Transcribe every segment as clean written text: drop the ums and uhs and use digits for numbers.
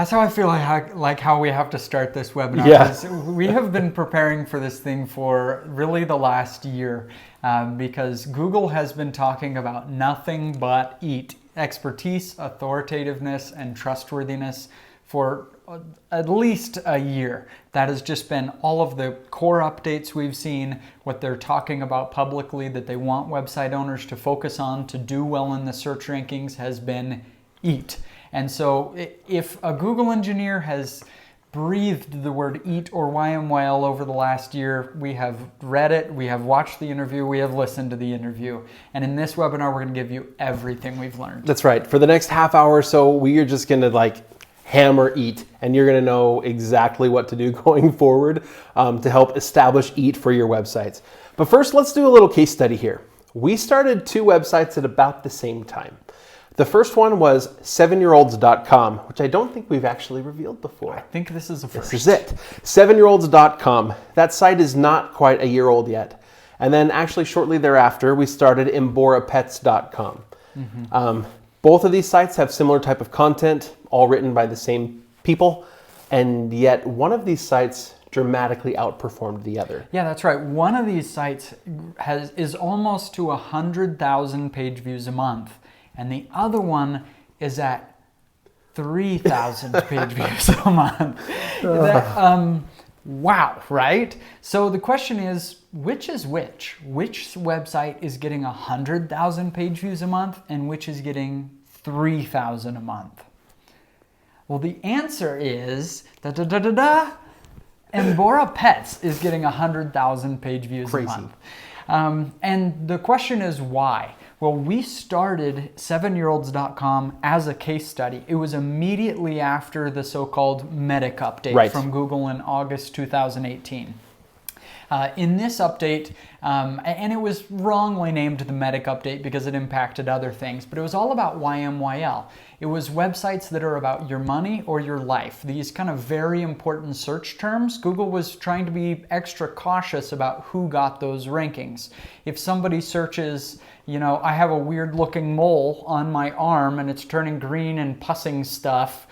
That's how I feel like how we have to start this webinar. Yeah. We have been preparing for this thing for really the last year because Google has been talking about nothing but EAT, expertise, authoritativeness, and trustworthiness for at least a year. That has just been all of the core updates we've seen, what they're talking about publicly that they want website owners to focus on to do well in the search rankings has been EAT. And so if a Google engineer has breathed the word EAT or YMYL over the last year, we have read it, we have watched the interview, we have listened to the interview. And in this webinar, we're going to give you everything we've learned. That's right. For the next half hour or so, we are just going to hammer EAT, and you're going to know exactly what to do going forward to help establish EAT for your websites. But first, let's do a little case study here. We started 2 websites at about the same time. The first one was 7yearolds.com, which I don't think we've actually revealed before. I think this is the first. This is it. 7yearolds.com. That site is not quite a year old yet. And then actually shortly thereafter, we started emborapets.com. Both of these sites have similar type of content, all written by the same people, and yet one of these sites dramatically outperformed the other. Yeah, that's right. One of these sites is almost to 100,000 page views a month, and the other one is at 3,000 page views a month. Wow, right? So the question is, which is which? Which website is getting 100,000 page views a month and which is getting 3,000 a month? Well, the answer is Embora Pets is getting 100,000 page views a month. And the question is why? Well, we started 7yearolds.com as a case study. It was immediately after the so-called Medic update from Google in August 2018. In this update, and it was wrongly named the Medic update because it impacted other things, but it was all about YMYL. It was websites that are about your money or your life. These kind of very important search terms. Google was trying to be extra cautious about who got those rankings. If somebody searches, I have a weird looking mole on my arm and it's turning green and pussing stuff,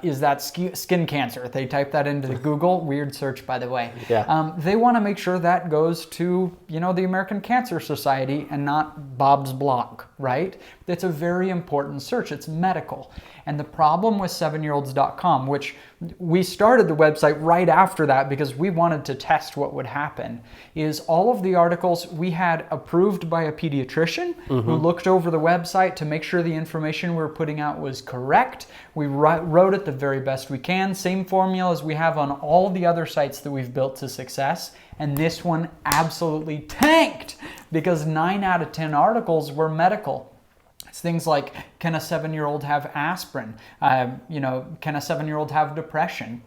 is that skin cancer? They type that into Google. Weird search, by the way. Yeah. They want to make sure that goes to, the American Cancer Society and not Bob's blog, right? It's a very important search. It's medical. And the problem with 7yearolds.com, which we started the website right after that because we wanted to test what would happen, is all of the articles we had approved by a pediatrician who looked over the website to make sure the information we were putting out was correct. We wrote it the very best we can, same formula as we have on all the other sites that we've built to success. And this one absolutely tanked because 9 out of 10 articles were medical. It's things like, can a 7-year-old have aspirin? Can a 7-year-old have depression?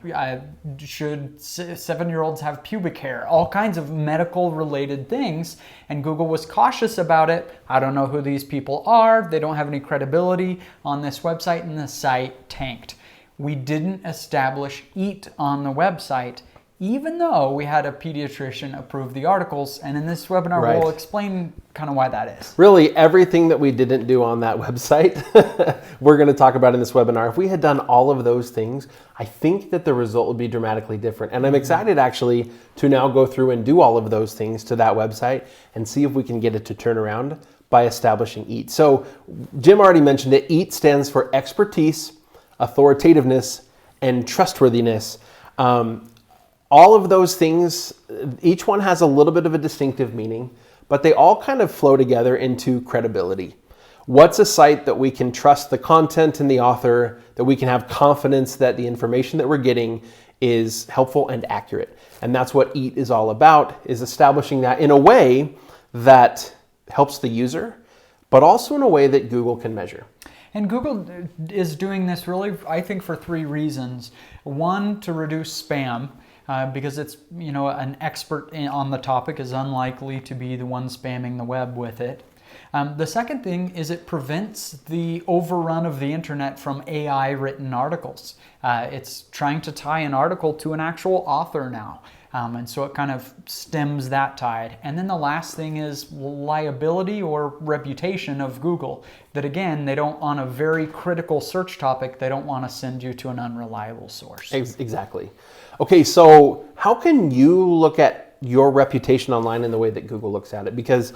Should 7-year-olds have pubic hair? All kinds of medical related things. And Google was cautious about it. I don't know who these people are. They don't have any credibility on this website, and the site tanked. We didn't establish EAT on the website, even though we had a pediatrician approve the articles. And in this webinar, we'll explain kind of why that is. Really, everything that we didn't do on that website, we're going to talk about in this webinar. If we had done all of those things, I think that the result would be dramatically different. And I'm excited actually to now go through and do all of those things to that website and see if we can get it to turn around by establishing EAT. So Jim already mentioned it. EAT stands for expertise, authoritativeness, and trustworthiness. All of those things, each one has a little bit of a distinctive meaning, but they all kind of flow together into credibility. What's a site that we can trust the content and the author, that we can have confidence that the information that we're getting is helpful and accurate? And that's what EAT is all about, is establishing that in a way that helps the user, but also in a way that Google can measure. And Google is doing this really, I think, for 3 reasons. One, to reduce spam. Because it's, an expert on the topic is unlikely to be the one spamming the web with it. The second thing is it prevents the overrun of the internet from AI written articles. It's trying to tie an article to an actual author now. And so it kind of stems that tide. And then the last thing is liability or reputation of Google. That again, they don't, on a very critical search topic, they don't want to send you to an unreliable source. Exactly. Okay, so how can you look at your reputation online in the way that Google looks at it? Because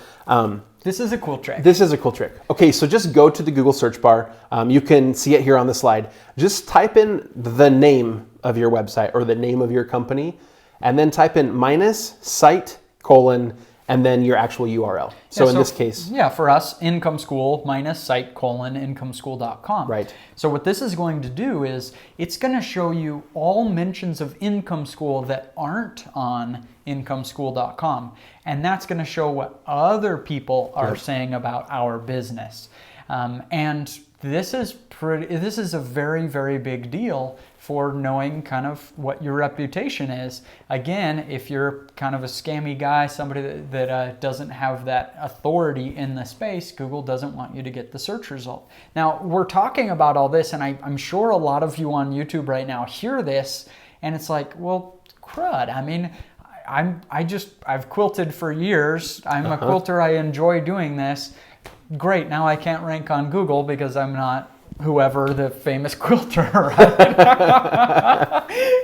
this is a cool trick. This is a cool trick. Okay, so just go to the Google search bar. You can see it here on the slide. Just type in the name of your website or the name of your company, and then type in -site: and then your actual URL. So in this case, yeah, for us, Income School -site: incomeschool.com. Right. So what this is going to do is it's going to show you all mentions of Income School that aren't on incomeschool.com, and that's going to show what other people are saying about our business. And this is a very, very big deal for knowing kind of what your reputation is. Again, if you're kind of a scammy guy, somebody that doesn't have that authority in the space, Google doesn't want you to get the search result. Now, we're talking about all this, and I'm sure a lot of you on YouTube right now hear this, and it's like, well, crud. I mean, I've quilted for years. I'm a quilter. I enjoy doing this. Great, now I can't rank on Google because I'm not whoever the famous quilter, right?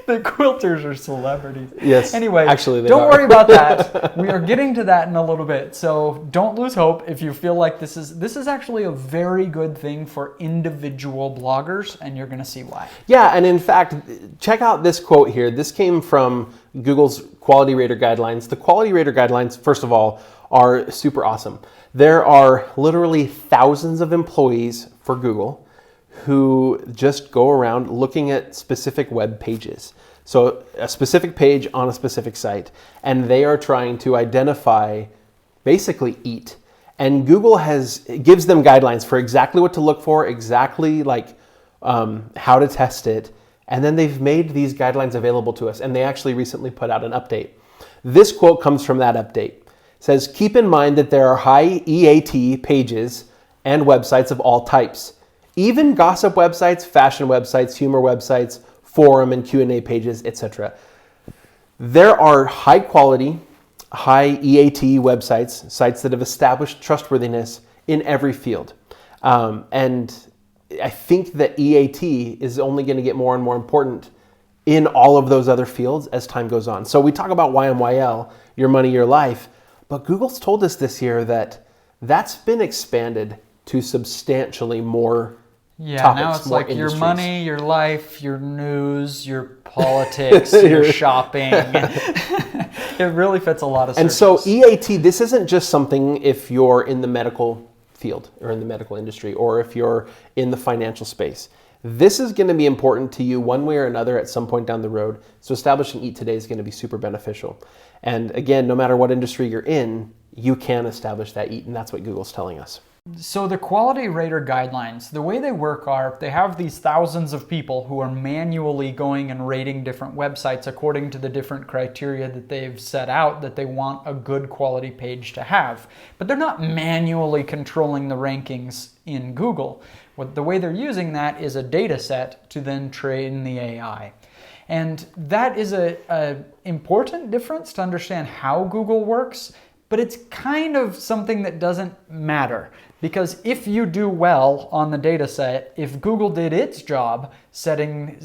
The quilters are celebrities. Yes. Anyway, actually, don't worry about that. We are getting to that in a little bit. So don't lose hope if you feel like this is actually a very good thing for individual bloggers, and you're going to see why. Yeah, and in fact, check out this quote here. This came from Google's Quality Rater Guidelines. The Quality Rater Guidelines, first of all, are super awesome. There are literally thousands of employees for Google who just go around looking at specific web pages. So a specific page on a specific site, and they are trying to identify basically EAT. And Google gives them guidelines for exactly what to look for, exactly like how to test it. And then they've made these guidelines available to us, and they actually recently put out an update. This quote comes from that update. It says, keep in mind that there are high EAT pages and websites of all types. Even gossip websites, fashion websites, humor websites, forum and Q&A pages, etc. There are high quality, high EAT websites, sites that have established trustworthiness in every field. And I think that EAT is only going to get more and more important in all of those other fields as time goes on. So we talk about YMYL, your money, your life, but Google's told us this year that that's been expanded to substantially more topics, now it's more like industries. your money, your life, your news, your politics, your shopping. It really fits a lot of searches. And so EAT, this isn't just something if you're in the medical field or in the medical industry or if you're in the financial space. This is going to be important to you one way or another at some point down the road. So establishing EAT today is going to be super beneficial. And again, no matter what industry you're in, you can establish that EAT, and that's what Google's telling us. So the Quality Rater Guidelines, the way they work are they have these thousands of people who are manually going and rating different websites according to the different criteria that they've set out that they want a good quality page to have. But they're not manually controlling the rankings in Google. The way they're using that is a data set to then train the AI. And that is a important difference to understand how Google works, but it's kind of something that doesn't matter. Because if you do well on the data set, if Google did its job training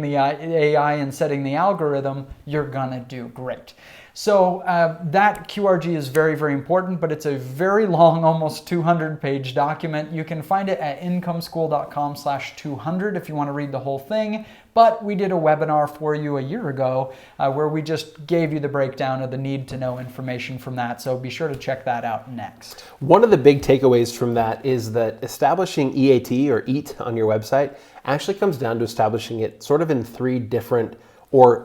the AI and setting the algorithm, you're gonna do great. So that QRG is very, very important, but it's a very long, almost 200-page document. You can find it at incomeschool.com/200 if you want to read the whole thing. But we did a webinar for you a year ago where we just gave you the breakdown of the need-to-know information from that. So be sure to check that out next. One of the big takeaways from that is that establishing EAT or EAT on your website actually comes down to establishing it sort of in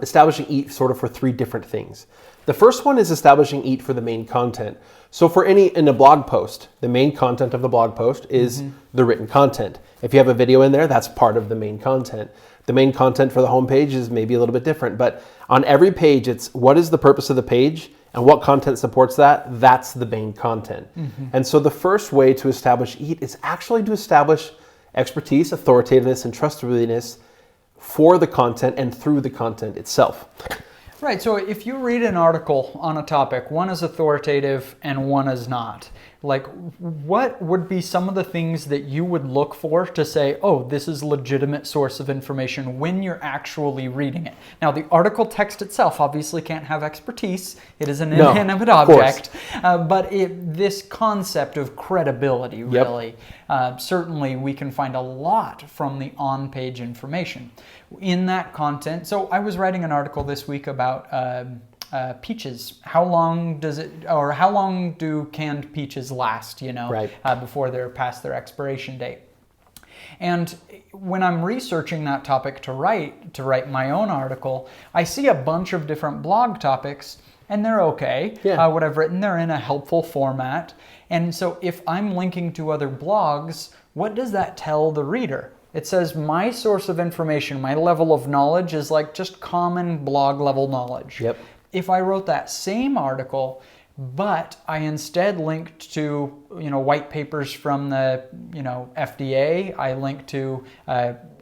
establishing EAT sort of for three different things. The first one is establishing EAT for the main content. So in a blog post, the main content of the blog post is the written content. If you have a video in there, that's part of the main content. The main content for the homepage is maybe a little bit different, but on every page, it's what is the purpose of the page and what content supports that. That's the main content. And so the first way to establish EAT is actually to establish expertise, authoritativeness, and trustworthiness for the content and through the content itself. Right, so if you read an article on a topic, one is authoritative and one is not, like what would be some of the things that you would look for to say, oh, this is a legitimate source of information when you're actually reading it? Now, the article text itself obviously can't have expertise. It is an inanimate object. But this concept of credibility, really, certainly we can find a lot from the on-page information in that content. So I was writing an article this week about peaches. How long do canned peaches last, before they're past their expiration date? And when I'm researching that topic to write my own article, I see a bunch of different blog topics, and they're okay. What I've written, they're in a helpful format. And so if I'm linking to other blogs, what does that tell the reader? It says my source of information, my level of knowledge is like just common blog level knowledge. If I wrote that same article, but I instead linked to white papers from the FDA, I linked to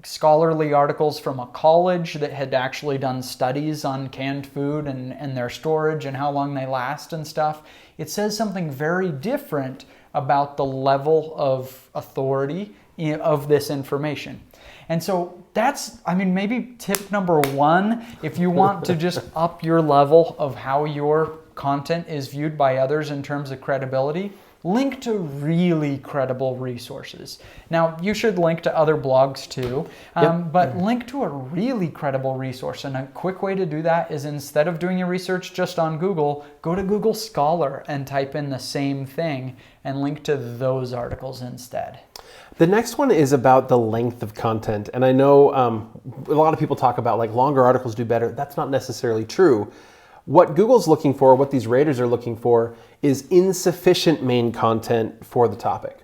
scholarly articles from a college that had actually done studies on canned food and their storage and how long they last and stuff, it says something very different about the level of authority of this information. And so that's, maybe tip number one, if you want to just up your level of how your content is viewed by others in terms of credibility, link to really credible resources. Now, you should link to other blogs too, but link to a really credible resource. And a quick way to do that is, instead of doing your research just on Google, go to Google Scholar and type in the same thing and link to those articles instead. The next one is about the length of content. And I know a lot of people talk about like longer articles do better. That's not necessarily true. What Google's looking for, what these raters are looking for, is insufficient main content for the topic.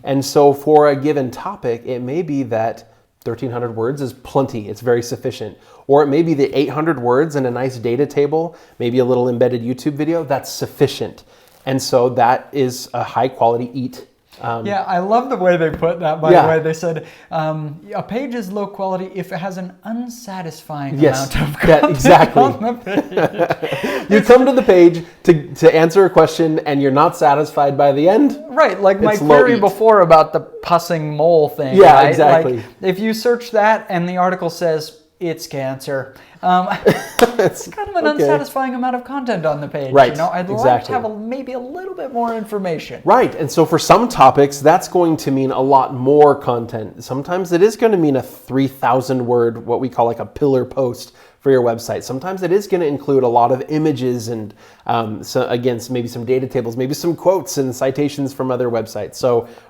And so for a given topic, it may be that 1,300 words is plenty, it's very sufficient. Or it may be the 800 words and a nice data table, maybe a little embedded YouTube video, that's sufficient. And so that is a high quality EAT. I love the way they put that, by the way. They said, a page is low quality if it has an unsatisfying amount of content on the page. You come to the page to answer a question and you're not satisfied by the end. Right, like my query before about the pussing mole thing. Exactly. Like, if you search that and the article says, it's cancer. It's kind of an unsatisfying amount of content on the page. Right, I'd like to have maybe a little bit more information. Right, and so for some topics, that's going to mean a lot more content. Sometimes it is going to mean a 3,000 word, what we call like a pillar post for your website. Sometimes it is going to include a lot of images and, maybe some data tables, maybe some quotes and citations from other websites,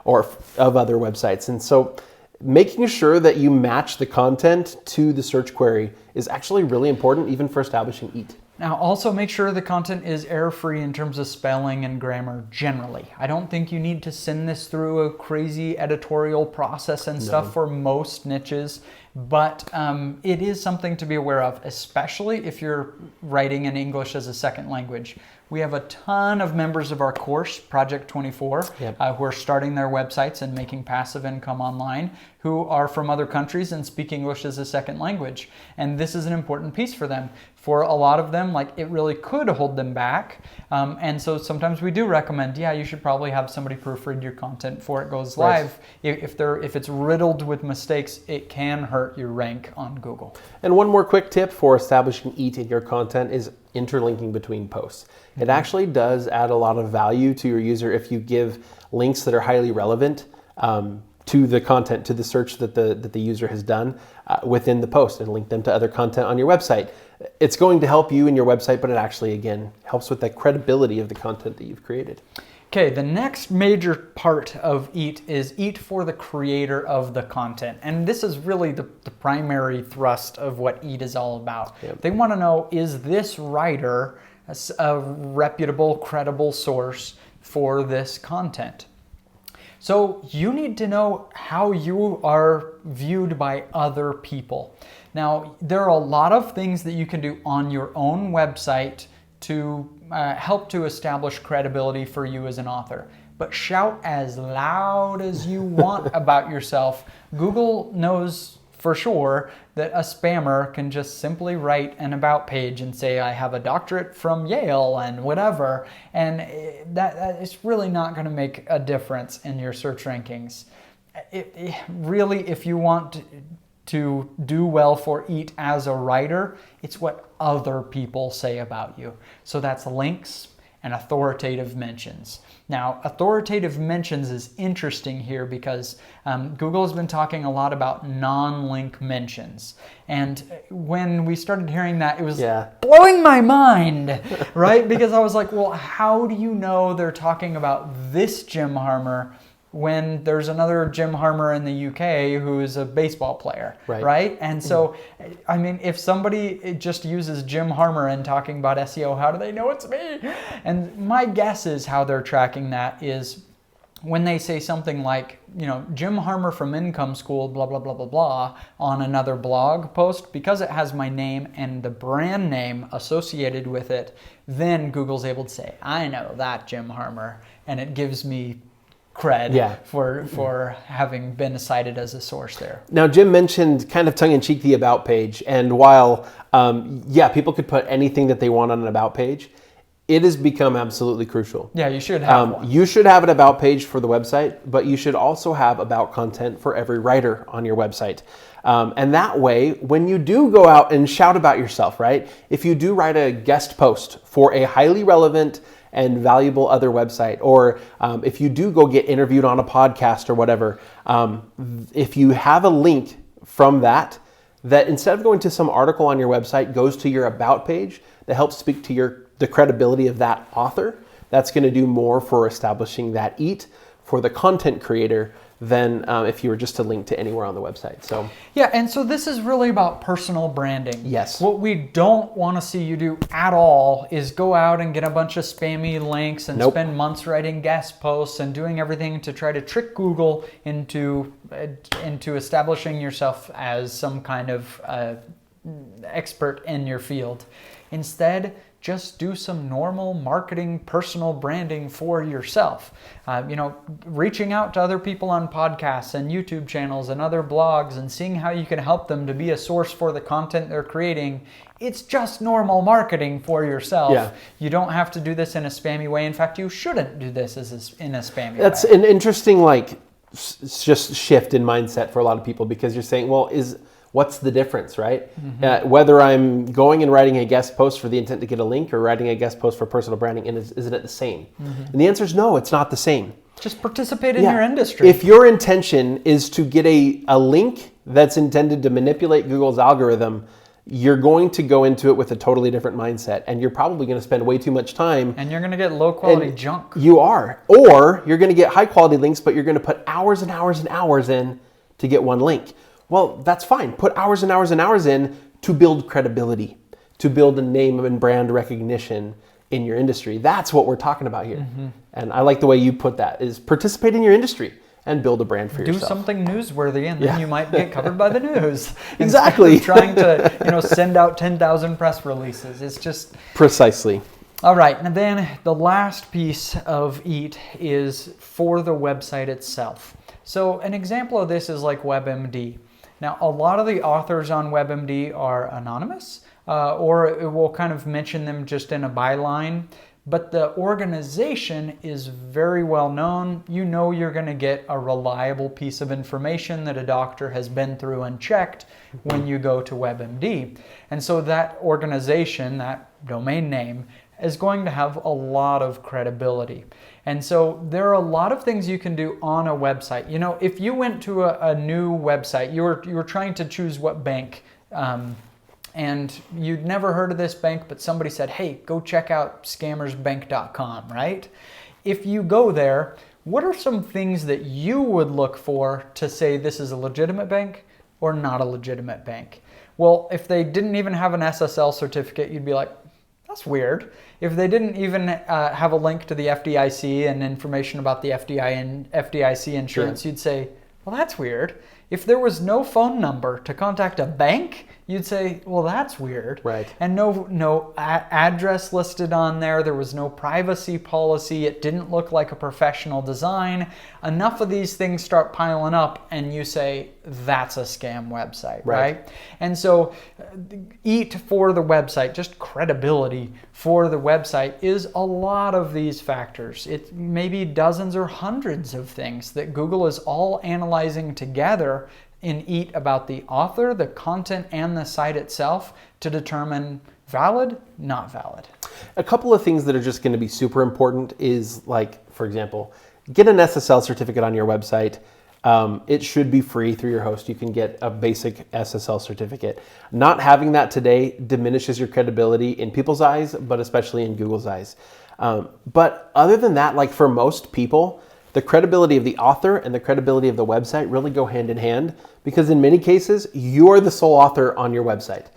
or of other websites. And so making sure that you match the content to the search query is actually really important, even for establishing EAT. Now, also make sure the content is error-free in terms of spelling and grammar generally. I don't think you need to send this through a crazy editorial process and stuff for most niches, but it is something to be aware of, especially if you're writing in English as a second language. We have a ton of members of our course, Project 24, who are starting their websites and making passive income online, who are from other countries and speak English as a second language. And this is an important piece for them. For a lot of them, it really could hold them back. And so sometimes we do recommend, you should probably have somebody proofread your content before it goes live. If it's riddled with mistakes, it can hurt your rank on Google. And one more quick tip for establishing EAT in your content is interlinking between posts. It actually does add a lot of value to your user if you give links that are highly relevant to the content, to the search that the user has done within the post, and link them to other content on your website. It's going to help you in your website, but it actually, again, helps with the credibility of the content that you've created. Okay, the next major part of EAT is EAT for the creator of the content. And this is really the primary thrust of what EAT is all about. They want to know, is this writer a reputable, credible source for this content? So you need to know how you are viewed by other people. Now, there are a lot of things that you can do on your own website to help to establish credibility for you as an author. But shout as loud as you want about yourself. Google knows for sure that a spammer can just simply write an about page and say, I have a doctorate from Yale and whatever. And that is really not going to make a difference in your search rankings. Really, if you want to do well for EAT as a writer, it's what other people say about you. So that's links and authoritative mentions. Now, authoritative mentions is interesting here because Google has been talking a lot about non-link mentions. And when we started hearing that, it was blowing my mind, right? Because I was like, well, how do you know they're talking about this Jim Harmer when there's another Jim Harmer in the UK who is a baseball player, right? And so, I mean, if somebody just uses Jim Harmer and talking about SEO, how do they know it's me? And my guess is how they're tracking that is when they say something like, you know, Jim Harmer from Income School, blah, blah, blah, blah, blah, on another blog post, because it has my name and the brand name associated with it, then Google's able to say, I know that Jim Harmer, and it gives me cred for having been cited as a source there. Now, Jim mentioned kind of tongue-in-cheek the About page, and while, people could put anything that they want on an About page, it has become absolutely crucial. Yeah, you should have one. You should have an About page for the website, but you should also have About content for every writer on your website. And that way, when you do go out and shout about yourself, right? If you do write a guest post for a highly relevant and valuable other website, or if you do go get interviewed on a podcast or whatever, if you have a link from that instead of going to some article on your website goes to your About page that helps speak to the credibility of that author, that's going to do more for establishing that EAT for the content creator than if you were just to link to anywhere on the website. So yeah, and so this is really about personal branding. Yes. What we don't want to see you do at all is go out and get a bunch of spammy links and spend months writing guest posts and doing everything to try to trick Google into establishing yourself as some kind of expert in your field. Instead, just do some normal marketing, personal branding for yourself. Reaching out to other people on podcasts and YouTube channels and other blogs and seeing how you can help them to be a source for the content they're creating. It's just normal marketing for yourself. Yeah. You don't have to do this in a spammy way. In fact, you shouldn't do this in a spammy way. That's an interesting just shift in mindset for a lot of people, because you're saying, well, what's the difference, right? Mm-hmm. Whether I'm going and writing a guest post for the intent to get a link or writing a guest post for personal branding, and isn't it the same? Mm-hmm. And the answer is no, it's not the same. Just participate in your industry. If your intention is to get a link that's intended to manipulate Google's algorithm, you're going to go into it with a totally different mindset, and you're probably going to spend way too much time. And you're going to get low quality junk. You are. Or you're going to get high quality links, but you're going to put hours and hours and hours in to get one link. Well, that's fine. Put hours and hours and hours in to build credibility, to build a name and brand recognition in your industry. That's what we're talking about here. Mm-hmm. And I like the way you put that, is participate in your industry and build a brand for yourself. Do something newsworthy, and then you might get covered by the news. Exactly. Trying to send out 10,000 press releases. It's just... Precisely. All right, and then the last piece of EAT is for the website itself. So an example of this is like WebMD. Now, a lot of the authors on WebMD are anonymous, or it will kind of mention them just in a byline, but the organization is very well known. You know you're going to get a reliable piece of information that a doctor has been through and checked when you go to WebMD. And so that organization, that domain name, is going to have a lot of credibility. And so there are a lot of things you can do on a website. You know, if you went to a new website, you were trying to choose what bank, and you'd never heard of this bank, but somebody said, hey, go check out scammersbank.com, right? If you go there, what are some things that you would look for to say this is a legitimate bank or not a legitimate bank? Well, if they didn't even have an SSL certificate, you'd be like, that's weird. If they didn't even have a link to the FDIC and information about the FDIC insurance, you'd say, well, that's weird. If there was no phone number to contact a bank you'd say, well, that's weird. Right. And no address listed on there. There was no privacy policy. It didn't look like a professional design. Enough of these things start piling up and you say, that's a scam website, right? And so EAT for the website, just credibility for the website, is a lot of these factors. It may be dozens or hundreds of things that Google is all analyzing together in EAT about the author, the content, and the site itself to determine valid, not valid. A couple of things that are just going to be super important is, like, for example, get an SSL certificate on your website. It should be free through your host. You can get a basic SSL certificate. Not having that today diminishes your credibility in people's eyes, but especially in Google's eyes. But other than that, like for most people, the credibility of the author and the credibility of the website really go hand in hand, because in many cases, you're the sole author on your website.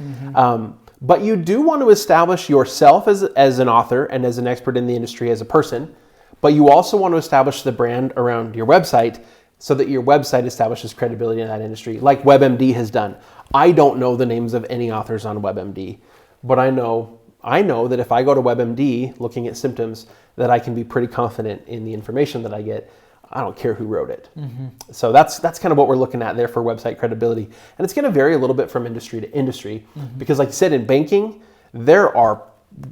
But you do want to establish yourself as an author and as an expert in the industry as a person, but you also want to establish the brand around your website so that your website establishes credibility in that industry, like WebMD has done. I don't know the names of any authors on WebMD, but I know that if I go to WebMD looking at symptoms, that I can be pretty confident in the information that I get. I don't care who wrote it. So that's kind of what we're looking at there for website credibility. And it's going to vary a little bit from industry to industry, because like you said, in banking, there are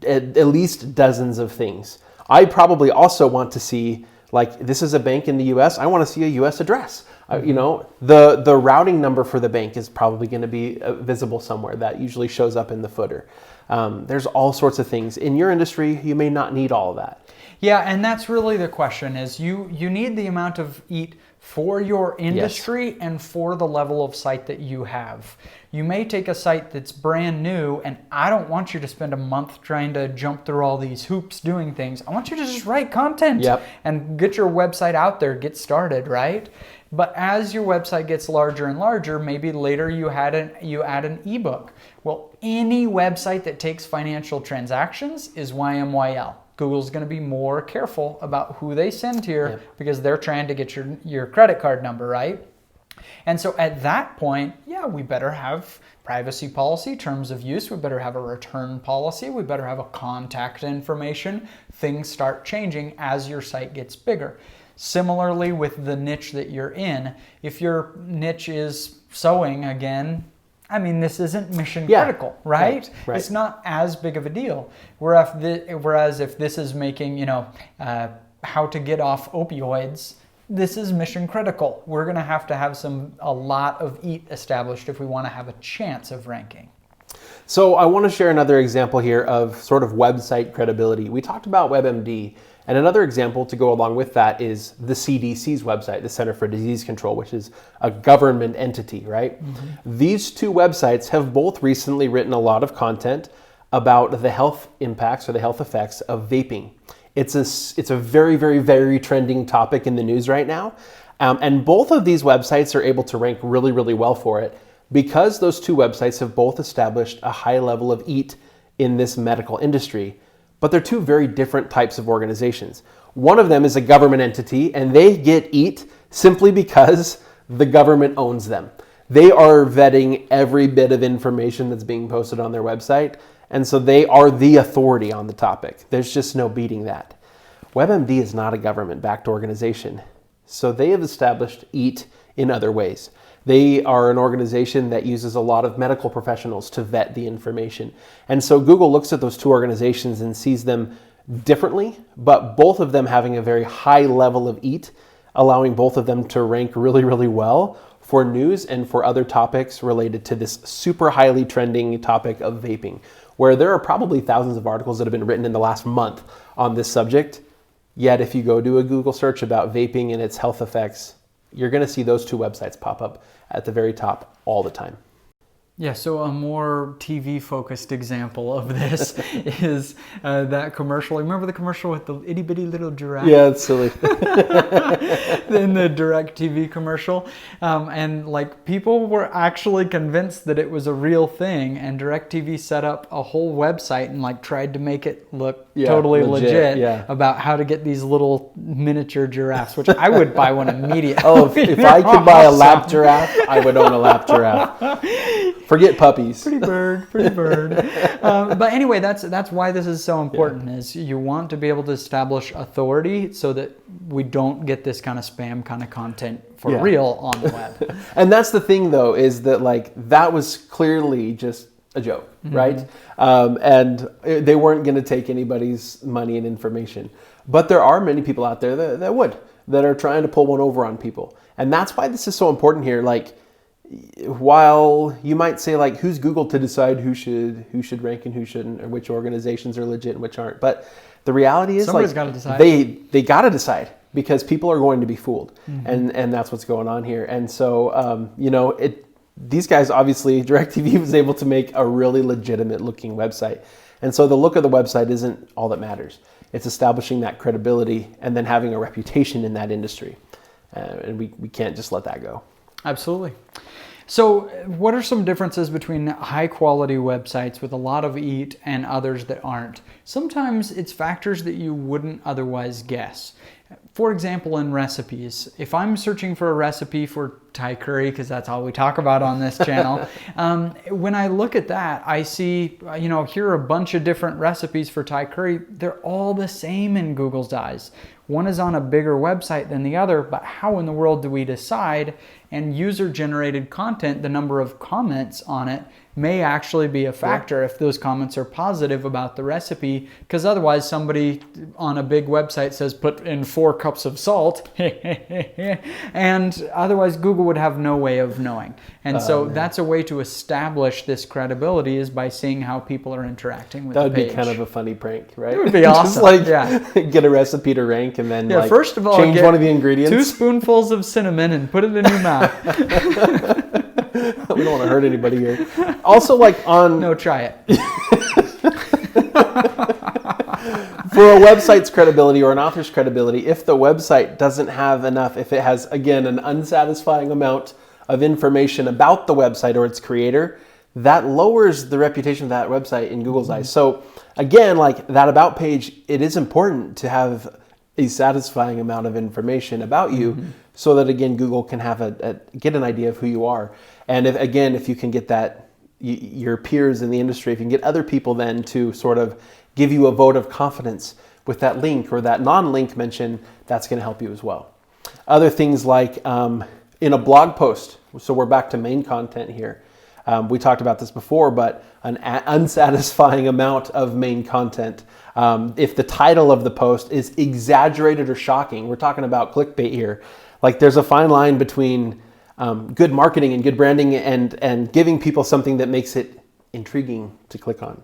at least dozens of things. I probably also want to see, like, this is a bank in the US, I want to see a US address. You know, the routing number for the bank is probably going to be visible somewhere. That usually shows up in the footer. There's all sorts of things. In your industry, you may not need all of that. Yeah, and that's really the question, is you need the amount of EAT for your industry and for the level of site that you have. You may take a site that's brand new, and I don't want you to spend a month trying to jump through all these hoops doing things. I want you to just write content and get your website out there, get started, right? But as your website gets larger and larger, maybe later you add an ebook. Well, any website that takes financial transactions is YMYL. Google's going to be more careful about who they send here because they're trying to get your credit card number, right? And so at that point, we better have privacy policy, terms of use. We better have a return policy. We better have a contact information. Things start changing as your site gets bigger. Similarly with the niche that you're in, if your niche is sewing again, I mean, this isn't mission critical, right? It's not as big of a deal. Whereas if this is making, how to get off opioids, this is mission critical. We're going to have a lot of EAT established if we want to have a chance of ranking. So I want to share another example here of sort of website credibility. We talked about WebMD. And another example to go along with that is the CDC's website, the Center for Disease Control, which is a government entity, right? These two websites have both recently written a lot of content about the health impacts or the health effects of vaping. It's a very, very, very trending topic in the news right now. And both of these websites are able to rank really, really well for it because those two websites have both established a high level of EAT in this medical industry. But they're two very different types of organizations. One of them is a government entity, and they get EAT simply because the government owns them. They are vetting every bit of information that's being posted on their website, and so they are the authority on the topic. There's just no beating that. WebMD is not a government-backed organization, so they have established EAT in other ways. They are an organization that uses a lot of medical professionals to vet the information. And so Google looks at those two organizations and sees them differently, but both of them having a very high level of EAT, allowing both of them to rank really, really well for news and for other topics related to this super highly trending topic of vaping, where there are probably thousands of articles that have been written in the last month on this subject. Yet if you go do a Google search about vaping and its health effects, you're going to see those two websites pop up at the very top all the time. Yeah, so a more TV-focused example of this is that commercial. Remember the commercial with the itty-bitty little giraffe? Yeah, it's silly. In the DirecTV commercial. And like people were actually convinced that it was a real thing, and DirecTV set up a whole website and like tried to make it look totally legit about how to get these little miniature giraffes, which I would buy one immediately. Oh, if I could buy a lap giraffe, I would own a lap giraffe. Forget puppies. Pretty bird. But anyway, that's why this is so important. Is you want to be able to establish authority so that we don't get this kind of spam kind of content for real on the web. And that's the thing, though, is that like that was clearly just a joke, right? And they weren't going to take anybody's money and information. But there are many people out there that are trying to pull one over on people. And that's why this is so important here. Like, while you might say like, who's Google to decide who should rank and who shouldn't, or which organizations are legit and which aren't? But the reality is, somebody's like, got to decide. They got to decide, because people are going to be fooled, and that's what's going on here. And so these guys, obviously, DirecTV was able to make a really legitimate looking website. And so the look of the website isn't all that matters. It's establishing that credibility and then having a reputation in that industry. And we can't just let that go. Absolutely. So what are some differences between high quality websites with a lot of EAT and others that aren't? Sometimes it's factors that you wouldn't otherwise guess. For example, in recipes, if I'm searching for a recipe for Thai curry, because that's all we talk about on this channel, when I look at that, I see, here are a bunch of different recipes for Thai curry. They're all the same in Google's eyes. One is on a bigger website than the other, but how in the world do we decide? And user-generated content, the number of comments on it, may actually be a factor if those comments are positive about the recipe, because otherwise somebody on a big website says put in 4 cups of salt, and otherwise Google would have no way of knowing. And so that's a way to establish this credibility, is by seeing how people are interacting with the page. That would be kind of a funny prank, right? It would be awesome. Just get a recipe to rank and then first of all, change one of the ingredients. 2 spoonfuls of cinnamon and put it in your mouth. We don't want to hurt anybody here. Also, No, try it. For a website's credibility or an author's credibility, if the website doesn't have enough, if it has, again, an unsatisfying amount of information about the website or its creator, that lowers the reputation of that website in Google's eyes. So again, like that about page, it is important to have a satisfying amount of information about you, so that again Google can have get an idea of who you are. And if you can get that, your peers in the industry, if you can get other people then to sort of give you a vote of confidence with that link or that non-link mention, that's going to help you as well. Other things like in a blog post, so we're back to main content here. We talked about this before, but an unsatisfying amount of main content. If the title of the post is exaggerated or shocking, we're talking about clickbait here. Like, there's a fine line between good marketing and good branding and giving people something that makes it intriguing to click on.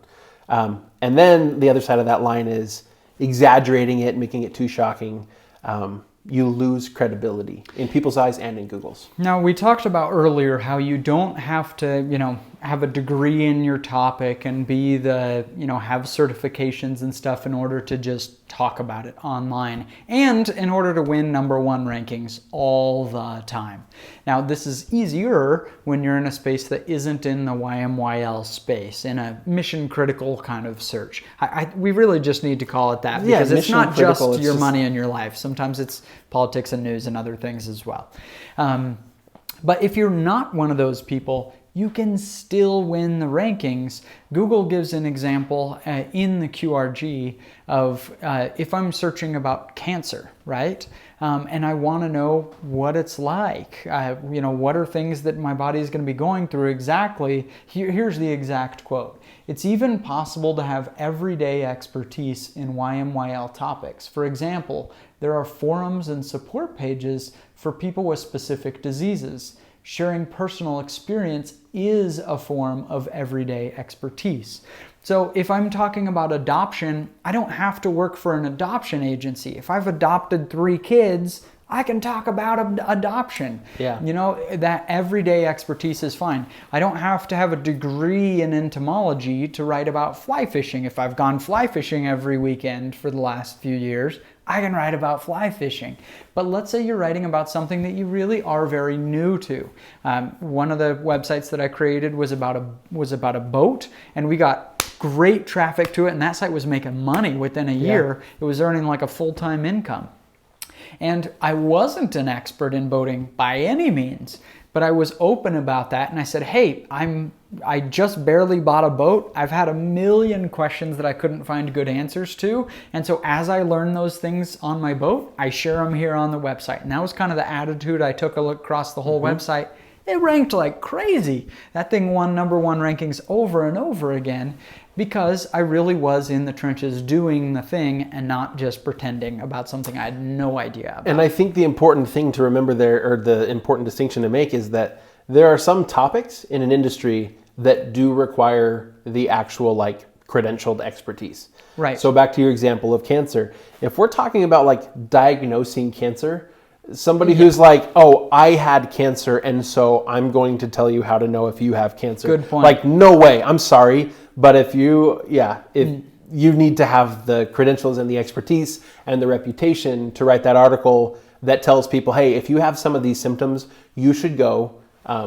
And then the other side of that line is exaggerating it, making it too shocking. You lose credibility in people's eyes and in Google's. Now, we talked about earlier how you don't have to, have a degree in your topic and be have certifications and stuff in order to just talk about it online, and in order to win #1 rankings all the time. Now, this is easier when you're in a space that isn't in the YMYL space, in a mission critical kind of search. We really just need to call it that, because it's not just your money and your life. Sometimes it's politics and news and other things as well. But if you're not one of those people, you can still win the rankings. Google gives an example in the QRG of if I'm searching about cancer, right? And I want to know what it's like. What are things that my body is going to be going through exactly? Here's the exact quote. It's even possible to have everyday expertise in YMYL topics. For example, there are forums and support pages for people with specific diseases. Sharing personal experience is a form of everyday expertise. So if I'm talking about adoption, I don't have to work for an adoption agency. If I've adopted 3 kids, I can talk about adoption. Yeah. That everyday expertise is fine. I don't have to have a degree in entomology to write about fly fishing. If I've gone fly fishing every weekend for the last few years, I can write about fly fishing. But let's say you're writing about something that you really are very new to. One of the websites that I created was about a boat, and we got great traffic to it, and that site was making money within a year. It was earning like a full-time income. And I wasn't an expert in boating by any means, But I was open about that, and I said, hey, I just barely bought a boat. I've had a million questions that I couldn't find good answers to. And so as I learn those things on my boat, I share them here on the website. And that was kind of the attitude I took a look across the whole website. It ranked like crazy. That thing won number one rankings over and over again because I really was in the trenches doing the thing and not just pretending about something I had no idea about. And I think the important thing to remember there, or the important distinction to make, is that there are some topics in an industry that do require the actual like credentialed expertise. Right. So back to your example of cancer. If we're talking about like diagnosing cancer, somebody who's like, oh, I had cancer, and so I'm going to tell you how to know if you have cancer. Good point. Like, no way. I'm sorry. But if you need to have the credentials and the expertise and the reputation to write that article that tells people, hey, if you have some of these symptoms, you should go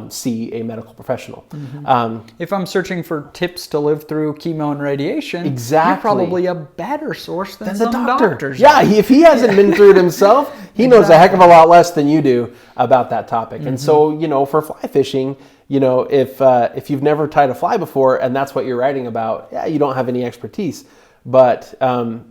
see a medical professional. If I'm searching for tips to live through chemo and radiation, Exactly. you're probably a better source than the some doctor. doctors. Yeah, if he hasn't been through it himself, he knows a heck of a lot less than you do about that topic. And so, for fly fishing, if you've never tied a fly before and that's what you're writing about, yeah, you don't have any expertise. But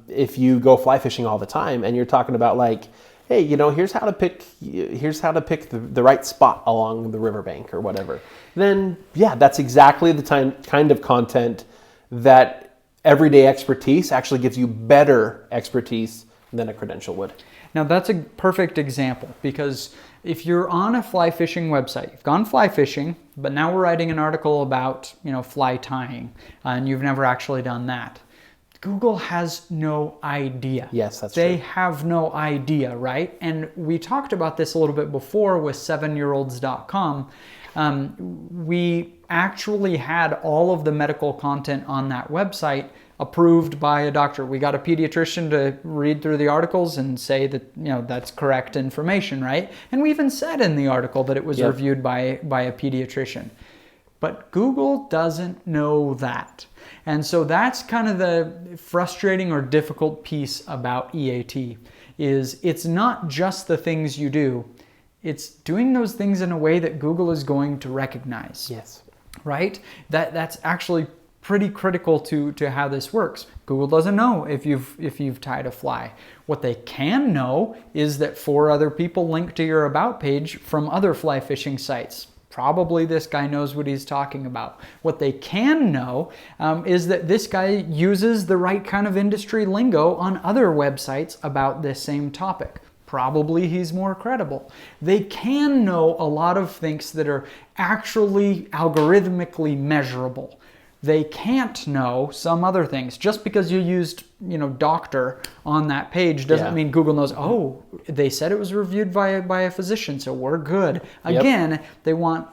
if you go fly fishing all the time and you're talking about like, hey, here's how to pick the right spot along the riverbank or whatever, then yeah, that's exactly the kind of content that everyday expertise actually gives you better expertise than a credential would. Now that's a perfect example, because if you're on a fly fishing website, you've gone fly fishing, but now we're writing an article about fly tying, and you've never actually done that. Google has no idea. Yes, that's They true. have no idea, right? And we talked about this a little bit before with 7yearolds.com. We actually had all of the medical content on that website approved by a doctor. We got a pediatrician to read through the articles and say that that's correct information, right? And we even said in the article that it was reviewed by a pediatrician. But Google doesn't know that. And so that's kind of the frustrating or difficult piece about EAT, is it's not just the things you do, it's doing those things in a way that Google is going to recognize. Yes. Right? That's actually pretty critical to how this works. Google doesn't know if you've tied a fly. What they can know is that 4 other people link to your about page from other fly fishing sites. Probably this guy knows what he's talking about. What they can know is that this guy uses the right kind of industry lingo on other websites about this same topic. Probably he's more credible. They can know a lot of things that are actually algorithmically measurable. They can't know some other things. Just because you used, doctor on that page doesn't mean Google knows, oh, they said it was reviewed by a physician, so we're good. Again, they want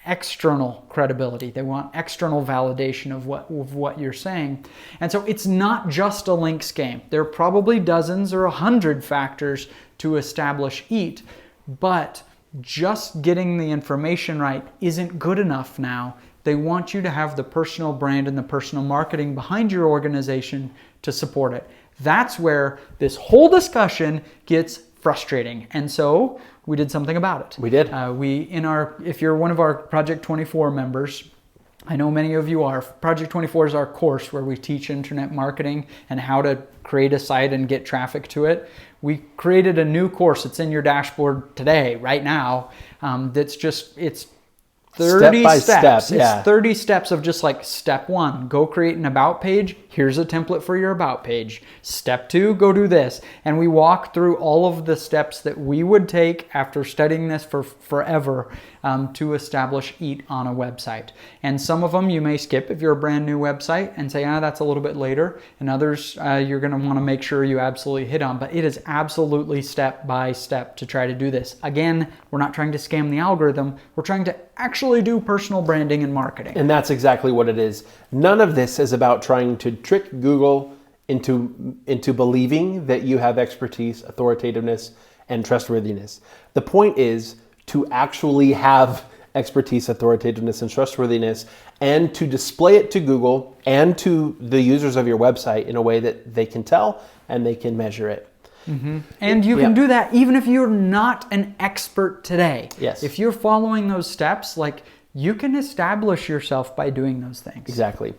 external credibility. They want external validation of what you're saying. And so it's not just a links game. There are probably dozens or 100 factors to establish EAT, but just getting the information right isn't good enough now. They want you to have the personal brand and the personal marketing behind your organization to support it. That's where this whole discussion gets frustrating. And so we did something about it. We did. If you're one of our Project 24 members, I know many of you are. Project 24 is our course where we teach internet marketing and how to create a site and get traffic to it. We created a new course. It's in your dashboard today, right now. It's 30 Step by steps. step, yeah. It's 30 steps of just like step 1, go create an about page. Here's a template for your about page. Step 2, go do this. And we walk through all of the steps that we would take after studying this for forever to establish EAT on a website. And some of them you may skip if you're a brand new website and say, that's a little bit later. And others you're going to want to make sure you absolutely hit on. But it is absolutely step by step to try to do this. Again, we're not trying to scam the algorithm. We're trying to actually do personal branding and marketing. And that's exactly what it is. None of this is about trying to trick Google into believing that you have expertise, authoritativeness, and trustworthiness. The point is to actually have expertise, authoritativeness, and trustworthiness, and to display it to Google and to the users of your website in a way that they can tell and they can measure it. And you can do that even if you're not an expert today. Yes. If you're following those steps, like, you can establish yourself by doing those things. Exactly.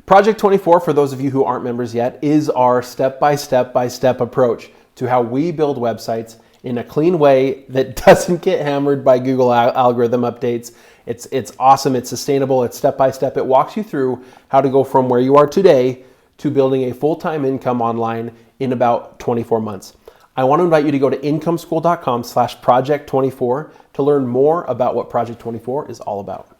Project 24, for those of you who aren't members yet, is our step-by-step approach to how we build websites in a clean way that doesn't get hammered by Google algorithm updates. It's awesome, it's sustainable, it's step-by-step. It walks you through how to go from where you are today to building a full-time income online in about 24 months. I want to invite you to go to incomeschool.com/project24 to learn more about what Project 24 is all about.